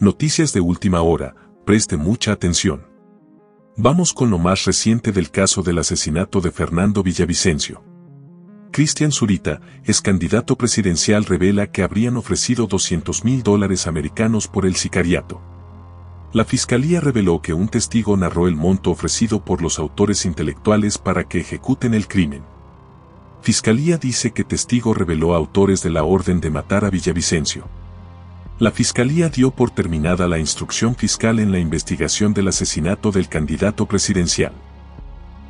Noticias de última hora, preste mucha atención. Vamos con lo más reciente del caso del asesinato de Fernando Villavicencio. Cristian Zurita, ex candidato presidencial, revela que habrían ofrecido $200,000 americanos por el sicariato. La fiscalía reveló que un testigo narró el monto ofrecido por los autores intelectuales para que ejecuten el crimen. Fiscalía dice que testigo reveló a autores de la orden de matar a Villavicencio. La fiscalía dio por terminada la instrucción fiscal en la investigación del asesinato del candidato presidencial.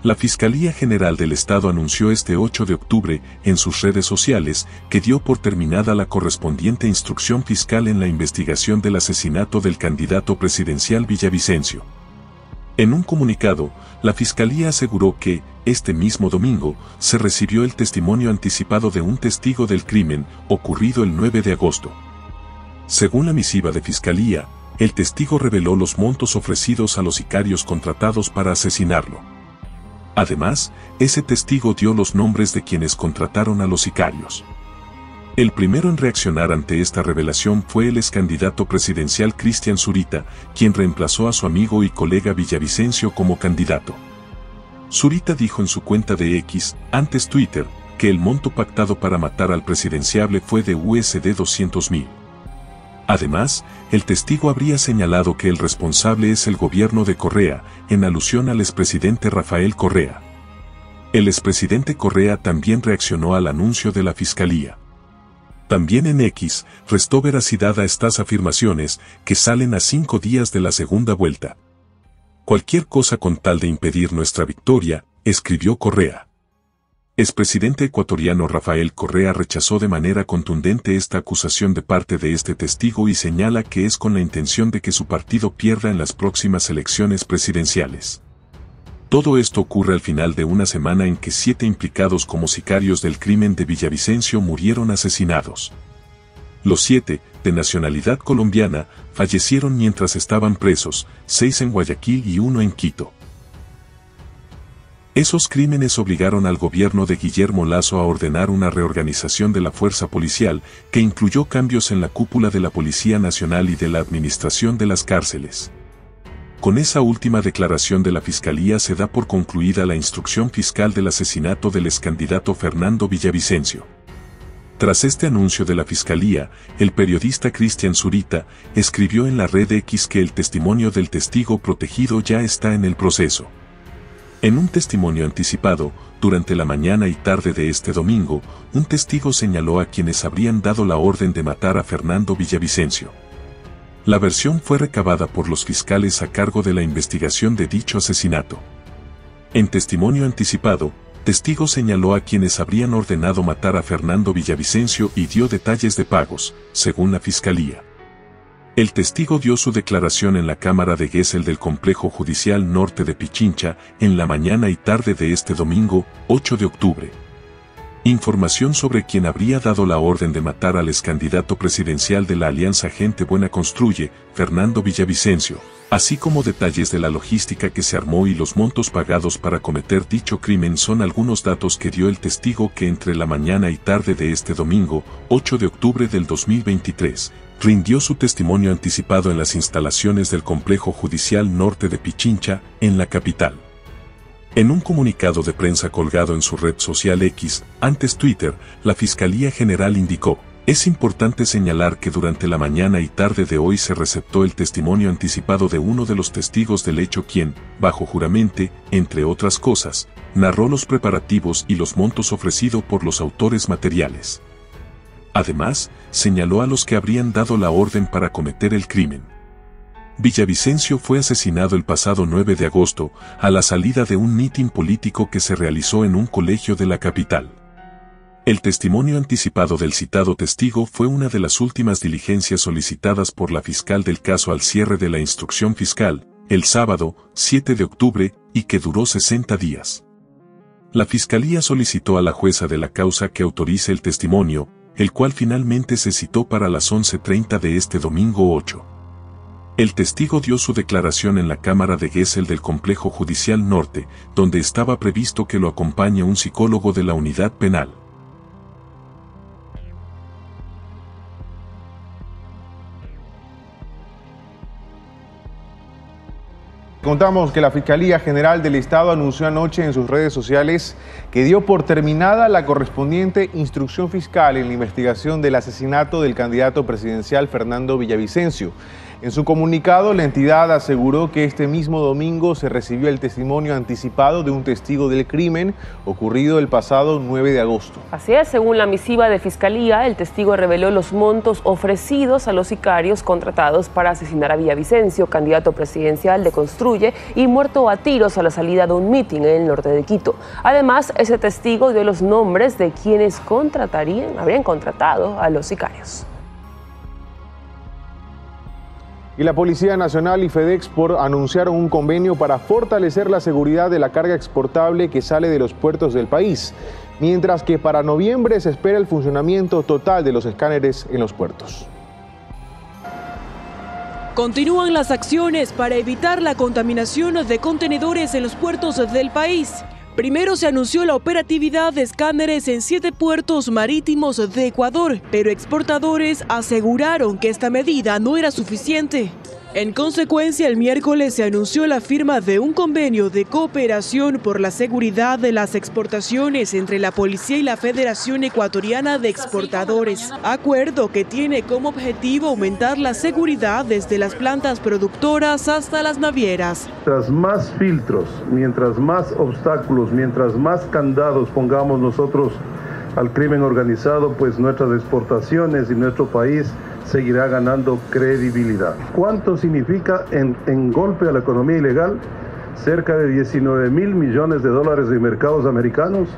La Fiscalía General del Estado anunció este 8 de octubre en sus redes sociales que dio por terminada la correspondiente instrucción fiscal en la investigación del asesinato del candidato presidencial Villavicencio. En un comunicado, la Fiscalía aseguró que, este mismo domingo, se recibió el testimonio anticipado de un testigo del crimen ocurrido el 9 de agosto. Según la misiva de Fiscalía, el testigo reveló los montos ofrecidos a los sicarios contratados para asesinarlo. Además, ese testigo dio los nombres de quienes contrataron a los sicarios. El primero en reaccionar ante esta revelación fue el ex candidato presidencial Cristian Zurita, quien reemplazó a su amigo y colega Villavicencio como candidato. Zurita dijo en su cuenta de X, antes Twitter, que el monto pactado para matar al presidenciable fue de USD 200,000. Además, el testigo habría señalado que el responsable es el gobierno de Correa, en alusión al expresidente Rafael Correa. El expresidente Correa también reaccionó al anuncio de la Fiscalía. También en X, restó veracidad a estas afirmaciones, que salen a 5 días de la segunda vuelta. Cualquier cosa con tal de impedir nuestra victoria, escribió Correa. Expresidente ecuatoriano Rafael Correa rechazó de manera contundente esta acusación de parte de este testigo y señala que es con la intención de que su partido pierda en las próximas elecciones presidenciales. Todo esto ocurre al final de una semana en que 7 implicados como sicarios del crimen de Villavicencio murieron asesinados. Los 7, de nacionalidad colombiana, fallecieron mientras estaban presos, 6 en Guayaquil y 1 en Quito. Esos crímenes obligaron al gobierno de Guillermo Lasso a ordenar una reorganización de la fuerza policial que incluyó cambios en la cúpula de la Policía Nacional y de la administración de las cárceles. Con esa última declaración de la Fiscalía se da por concluida la instrucción fiscal del asesinato del excandidato Fernando Villavicencio. Tras este anuncio de la Fiscalía, el periodista Cristian Zurita escribió en la red X que el testimonio del testigo protegido ya está en el proceso. En un testimonio anticipado, durante la mañana y tarde de este domingo, un testigo señaló a quienes habrían dado la orden de matar a Fernando Villavicencio. La versión fue recabada por los fiscales a cargo de la investigación de dicho asesinato. En testimonio anticipado, testigo señaló a quienes habrían ordenado matar a Fernando Villavicencio y dio detalles de pagos, según la Fiscalía. El testigo dio su declaración en la Cámara de Gesell del Complejo Judicial Norte de Pichincha en la mañana y tarde de este domingo, 8 de octubre. Información sobre quién habría dado la orden de matar al excandidato presidencial de la Alianza Gente Buena Construye, Fernando Villavicencio, así como detalles de la logística que se armó y los montos pagados para cometer dicho crimen son algunos datos que dio el testigo que entre la mañana y tarde de este domingo, 8 de octubre del 2023, rindió su testimonio anticipado en las instalaciones del Complejo Judicial Norte de Pichincha, en la capital. En un comunicado de prensa colgado en su red social X, antes Twitter, la Fiscalía General indicó: es importante señalar que durante la mañana y tarde de hoy se receptó el testimonio anticipado de uno de los testigos del hecho quien, bajo juramento, entre otras cosas, narró los preparativos y los montos ofrecidos por los autores materiales. Además, señaló a los que habrían dado la orden para cometer el crimen. Villavicencio fue asesinado el pasado 9 de agosto, a la salida de un mitin político que se realizó en un colegio de la capital. El testimonio anticipado del citado testigo fue una de las últimas diligencias solicitadas por la fiscal del caso al cierre de la instrucción fiscal, el sábado, 7 de octubre, y que duró 60 días. La Fiscalía solicitó a la jueza de la causa que autorice el testimonio, el cual finalmente se citó para las 11:30 de este domingo 8. El testigo dio su declaración en la Cámara de Gesell del Complejo Judicial Norte, donde estaba previsto que lo acompañe un psicólogo de la unidad penal. Contamos que la Fiscalía General del Estado anunció anoche en sus redes sociales que dio por terminada la correspondiente instrucción fiscal en la investigación del asesinato del candidato presidencial Fernando Villavicencio. En su comunicado, la entidad aseguró que este mismo domingo se recibió el testimonio anticipado de un testigo del crimen ocurrido el pasado 9 de agosto. Así es, según la misiva de Fiscalía, el testigo reveló los montos ofrecidos a los sicarios contratados para asesinar a Villavicencio, candidato presidencial de Construye y muerto a tiros a la salida de un mitin en el norte de Quito. Además, ese testigo dio los nombres de quienes habrían contratado a los sicarios. Y la Policía Nacional y FedExport anunciaron un convenio para fortalecer la seguridad de la carga exportable que sale de los puertos del país, mientras que para noviembre se espera el funcionamiento total de los escáneres en los puertos. Continúan las acciones para evitar la contaminación de contenedores en los puertos del país. Primero se anunció la operatividad de escáneres en 7 puertos marítimos de Ecuador, pero exportadores aseguraron que esta medida no era suficiente. En consecuencia, el miércoles se anunció la firma de un convenio de cooperación por la seguridad de las exportaciones entre la Policía y la Federación Ecuatoriana de Exportadores. Acuerdo que tiene como objetivo aumentar la seguridad desde las plantas productoras hasta las navieras. Mientras más filtros, mientras más obstáculos, mientras más candados pongamos nosotros al crimen organizado, pues nuestras exportaciones y nuestro país seguirá ganando credibilidad. ¿Cuánto significa en golpe a la economía ilegal? Cerca de 19.000 millones de dólares en mercados americanos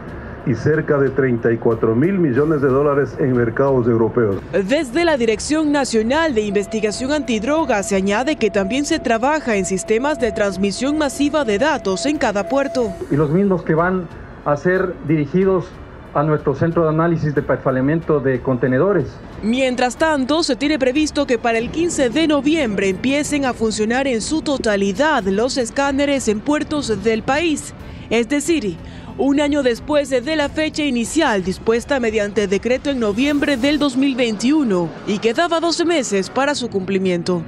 y cerca de 34.000 millones de dólares en mercados europeos. Desde la Dirección Nacional de Investigación Antidroga se añade que también se trabaja en sistemas de transmisión masiva de datos en cada puerto. Y los mismos que van a ser dirigidos a nuestro centro de análisis de perfilamiento de contenedores. Mientras tanto, se tiene previsto que para el 15 de noviembre empiecen a funcionar en su totalidad los escáneres en puertos del país. Es decir, un año después de la fecha inicial dispuesta mediante decreto en noviembre del 2021 y quedaba 12 meses para su cumplimiento.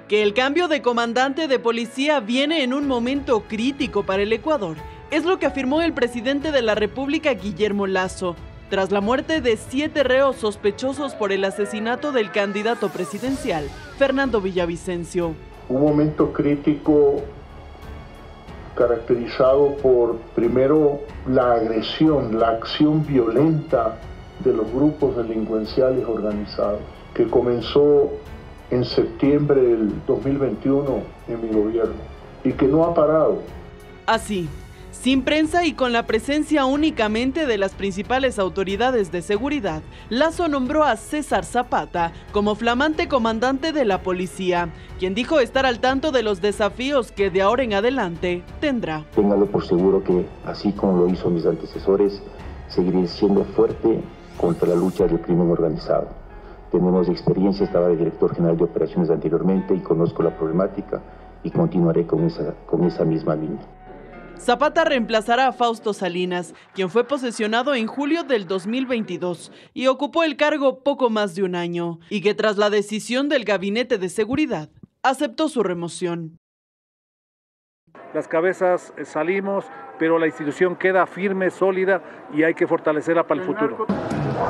Que el cambio de comandante de policía viene en un momento crítico para el Ecuador, es lo que afirmó el presidente de la República, Guillermo Lasso, tras la muerte de 7 reos sospechosos por el asesinato del candidato presidencial, Fernando Villavicencio. Un momento crítico caracterizado por, primero, la agresión, la acción violenta de los grupos delincuenciales organizados, que comenzó en septiembre del 2021 en mi gobierno y que no ha parado. Así, sin prensa y con la presencia únicamente de las principales autoridades de seguridad, Lasso nombró a César Zapata como flamante comandante de la policía, quien dijo estar al tanto de los desafíos que de ahora en adelante tendrá. Téngalo por seguro que, así como lo hizo mis antecesores, seguiré siendo fuerte contra la lucha del crimen organizado. Tenemos experiencia, estaba de director general de operaciones anteriormente y conozco la problemática y continuaré con esa misma línea. Zapata reemplazará a Fausto Salinas, quien fue posesionado en julio del 2022 y ocupó el cargo poco más de un año, y que tras la decisión del Gabinete de Seguridad, aceptó su remoción. Las cabezas salimos, pero la institución queda firme, sólida y hay que fortalecerla para el futuro.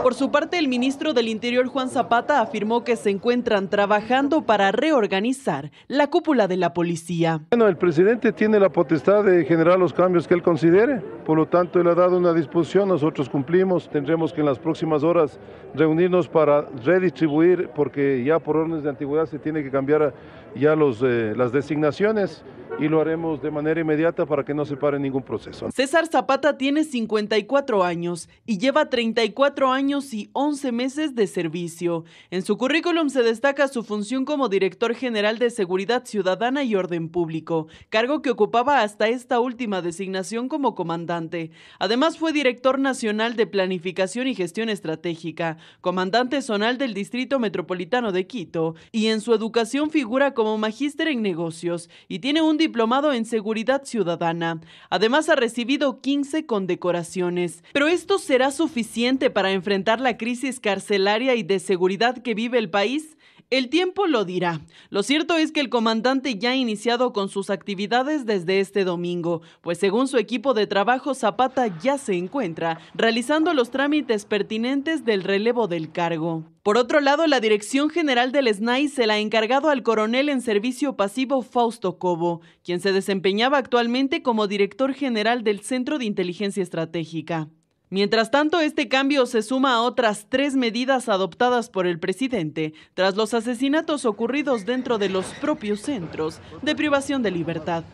Por su parte, el ministro del Interior, Juan Zapata, afirmó que se encuentran trabajando para reorganizar la cúpula de la policía. Bueno, el presidente tiene la potestad de generar los cambios que él considere, por lo tanto él ha dado una disposición, nosotros cumplimos, tendremos que en las próximas horas reunirnos para redistribuir, porque ya por órdenes de antigüedad se tiene que cambiar ya las designaciones y lo haremos de manera inmediata para que no se pare ningún proceso. César Zapata tiene 54 años y lleva 34 años y 11 meses de servicio. En su currículum se destaca su función como director general de Seguridad Ciudadana y Orden Público, cargo que ocupaba hasta esta última designación como comandante. Además fue director nacional de Planificación y Gestión Estratégica, comandante zonal del Distrito Metropolitano de Quito, y en su educación figura como magíster en negocios y tiene un diplomado en Seguridad Ciudadana. Además ha recibido 15 condecoraciones. ¿Pero esto será suficiente para enfrentar la crisis carcelaria y de seguridad que vive el país? El tiempo lo dirá. Lo cierto es que el comandante ya ha iniciado con sus actividades desde este domingo, pues según su equipo de trabajo, Zapata ya se encuentra realizando los trámites pertinentes del relevo del cargo. Por otro lado, la Dirección General del SNAI se la ha encargado al coronel en servicio pasivo Fausto Cobo, quien se desempeñaba actualmente como director general del Centro de Inteligencia Estratégica. Mientras tanto, este cambio se suma a otras 3 medidas adoptadas por el presidente tras los asesinatos ocurridos dentro de los propios centros de privación de libertad.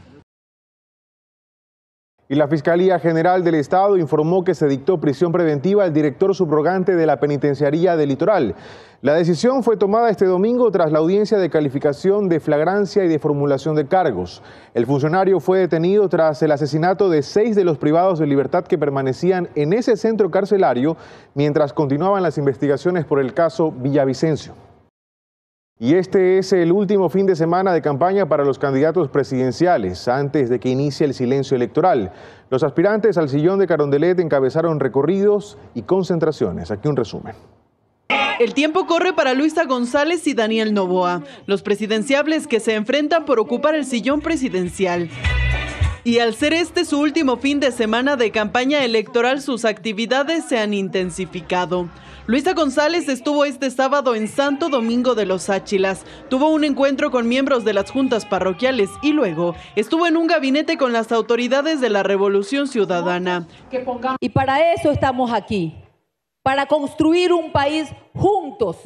Y la Fiscalía General del Estado informó que se dictó prisión preventiva al director subrogante de la Penitenciaría del Litoral. La decisión fue tomada este domingo tras la audiencia de calificación de flagrancia y de formulación de cargos. El funcionario fue detenido tras el asesinato de 6 de los privados de libertad que permanecían en ese centro carcelario mientras continuaban las investigaciones por el caso Villavicencio. Y este es el último fin de semana de campaña para los candidatos presidenciales, antes de que inicie el silencio electoral. Los aspirantes al sillón de Carondelet encabezaron recorridos y concentraciones. Aquí un resumen. El tiempo corre para Luisa González y Daniel Noboa, los presidenciables que se enfrentan por ocupar el sillón presidencial. Y al ser este su último fin de semana de campaña electoral, sus actividades se han intensificado. Luisa González estuvo este sábado en Santo Domingo de los Áchilas, tuvo un encuentro con miembros de las juntas parroquiales y luego estuvo en un gabinete con las autoridades de la Revolución Ciudadana. Y para eso estamos aquí, para construir un país juntos,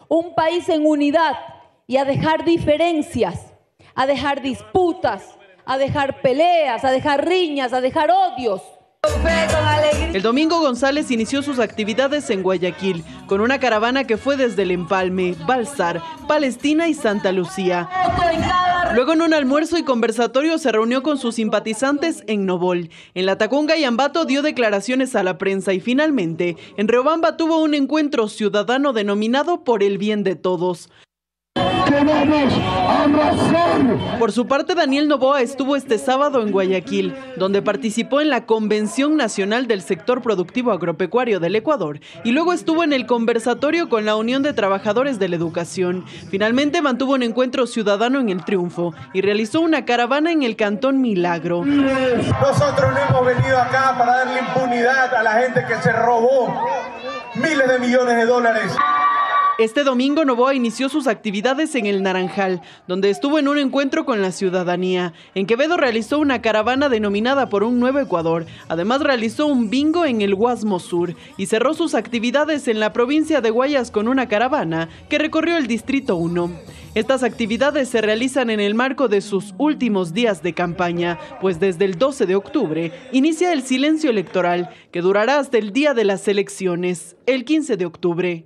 un país en unidad y a dejar diferencias, a dejar disputas, a dejar peleas, a dejar riñas, a dejar odios. El domingo González inició sus actividades en Guayaquil con una caravana que fue desde El Empalme, Balsar, Palestina y Santa Lucía. Luego en un almuerzo y conversatorio se reunió con sus simpatizantes en Nobol. En La Tacunga y Ambato dio declaraciones a la prensa y finalmente en Riobamba tuvo un encuentro ciudadano denominado Por el Bien de Todos. Por su parte, Daniel Noboa estuvo este sábado en Guayaquil, donde participó en la Convención Nacional del Sector Productivo Agropecuario del Ecuador y luego estuvo en el conversatorio con la Unión de Trabajadores de la Educación. Finalmente mantuvo un encuentro ciudadano en El Triunfo y realizó una caravana en el Cantón Milagro. Nosotros no hemos venido acá para darle impunidad a la gente que se robó miles de millones de dólares. Este domingo Noboa inició sus actividades en El Naranjal, donde estuvo en un encuentro con la ciudadanía. En Quevedo realizó una caravana denominada Por un Nuevo Ecuador. Además realizó un bingo en el Guasmo Sur y cerró sus actividades en la provincia de Guayas con una caravana que recorrió el Distrito 1. Estas actividades se realizan en el marco de sus últimos días de campaña, pues desde el 12 de octubre inicia el silencio electoral, que durará hasta el día de las elecciones, el 15 de octubre.